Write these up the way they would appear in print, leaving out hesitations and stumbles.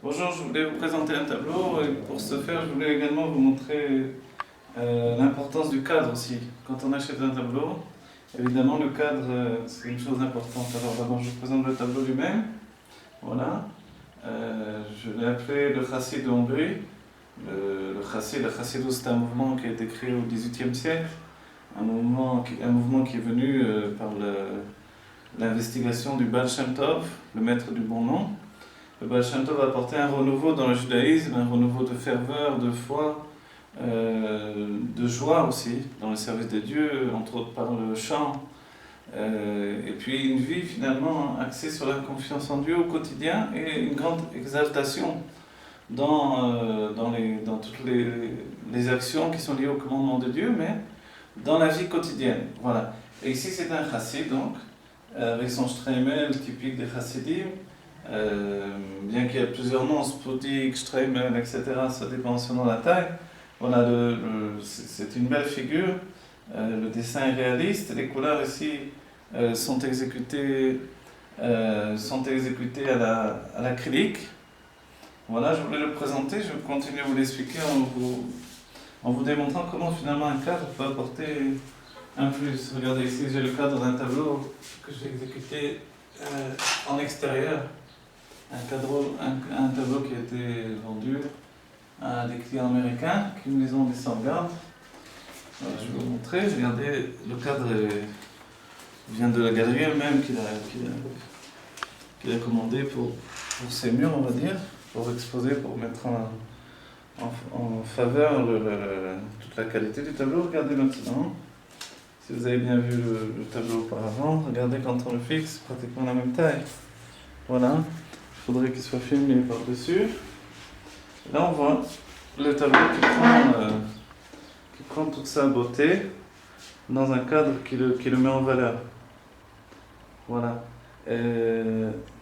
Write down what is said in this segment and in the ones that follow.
Bonjour, je voulais vous présenter un tableau et pour ce faire, je voulais également vous montrer l'importance du cadre aussi. Quand on achète un tableau, évidemment le cadre c'est une chose importante. Alors d'abord je vous présente le tableau lui-même. Voilà. Je l'ai appelé le Chassid de Hongrie. Le Chassidut, c'est un mouvement qui a été créé au XVIIIe siècle, un mouvement qui est venu par l'investigation du Baal Shem Tov, le maître du bon nom. Le Baal Shem Tov a apporté un renouveau dans le judaïsme, un renouveau de ferveur, de foi, de joie aussi dans le service de Dieu, entre autres par le chant, et puis une vie finalement axée sur la confiance en Dieu au quotidien et une grande exaltation dans toutes les actions qui sont liées au commandement de Dieu, mais dans la vie quotidienne. Voilà. Et ici c'est un chassid donc, avec son streimel typique des chassidim. Bien qu'il y ait plusieurs noms, Spodik, Streimel, etc., ça dépend selon la taille. Voilà, c'est une belle figure. Le dessin est réaliste. Les couleurs ici sont exécutées à l'acrylique. Voilà, je voulais le présenter. Je vais continuer à vous l'expliquer en vous démontrant comment finalement un cadre peut apporter un plus. Regardez ici, j'ai le cadre d'un tableau que j'ai exécuté en extérieur. Un tableau qui a été vendu à des clients américains qui me les ont mis en garde. Voilà, je vais vous montrer. Regardez, le cadre vient de la galerie elle-même qu'il a commandé pour ses murs, on va dire, pour exposer, pour mettre en faveur toute la qualité du tableau. Regardez maintenant. Si vous avez bien vu le tableau auparavant, regardez quand on le fixe, pratiquement la même taille. Voilà. Il faudrait qu'il soit filmé par-dessus. Là, on voit le tableau qui prend toute sa beauté dans un cadre qui le met en valeur. Voilà.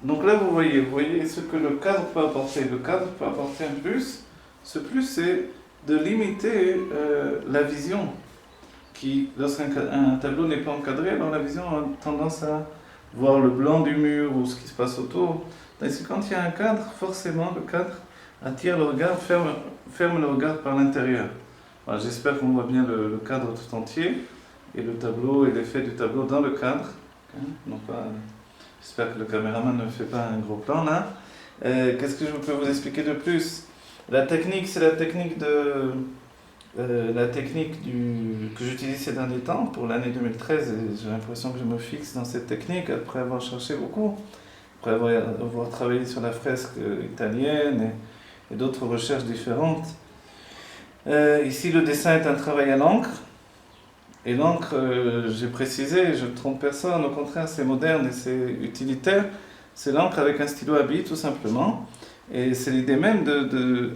Donc là, vous voyez ce que le cadre peut apporter. Le cadre peut apporter un plus. Ce plus, c'est de limiter la vision. Lorsqu'un tableau n'est pas encadré, alors la vision a tendance à voir le blanc du mur ou ce qui se passe autour. Tandis que quand il y a un cadre, forcément le cadre attire le regard, ferme le regard par l'intérieur. Voilà, j'espère qu'on voit bien le cadre tout entier et le tableau et l'effet du tableau dans le cadre. J'espère que le caméraman ne fait pas un gros plan là. Qu'est-ce que je peux vous expliquer de plus? La technique, c'est la technique que j'utilise ces derniers temps pour l'année 2013 et j'ai l'impression que je me fixe dans cette technique après avoir cherché beaucoup. Après avoir travaillé sur la fresque italienne et d'autres recherches différentes. Ici, le dessin est un travail à l'encre. Et l'encre, j'ai précisé, je ne trompe personne, au contraire, c'est moderne et c'est utilitaire. C'est l'encre avec un stylo à billes, tout simplement. Et c'est l'idée même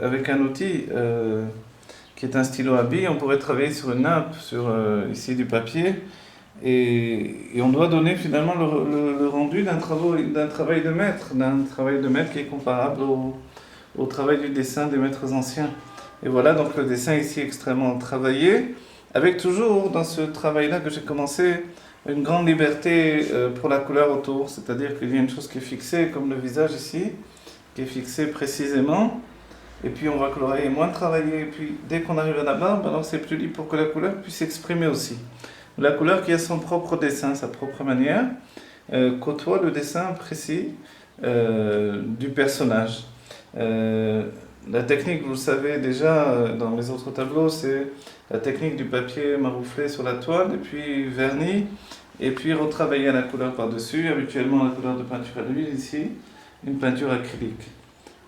avec un outil qui est un stylo à billes, on pourrait travailler sur une nappe, sur ici du papier. Et on doit donner finalement le rendu d'un travail de maître qui est comparable au travail du dessin des maîtres anciens. Et voilà, donc le dessin ici est extrêmement travaillé, avec toujours dans ce travail-là que j'ai commencé une grande liberté pour la couleur autour, c'est-à-dire qu'il y a une chose qui est fixée, comme le visage ici, qui est fixé précisément, et puis on voit que l'oreille est moins travaillée, et puis dès qu'on arrive à la barbe, alors c'est plus libre pour que la couleur puisse s'exprimer aussi. La couleur qui a son propre dessin, sa propre manière, côtoie le dessin précis du personnage. La technique, vous le savez déjà dans mes autres tableaux, c'est la technique du papier marouflé sur la toile, et puis verni, et puis retravaillé à la couleur par-dessus, habituellement la couleur de peinture à l'huile ici, une peinture acrylique.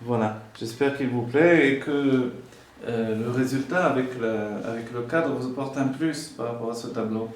Voilà, j'espère qu'il vous plaît et que le résultat avec le cadre vous apporte un plus par rapport à ce tableau.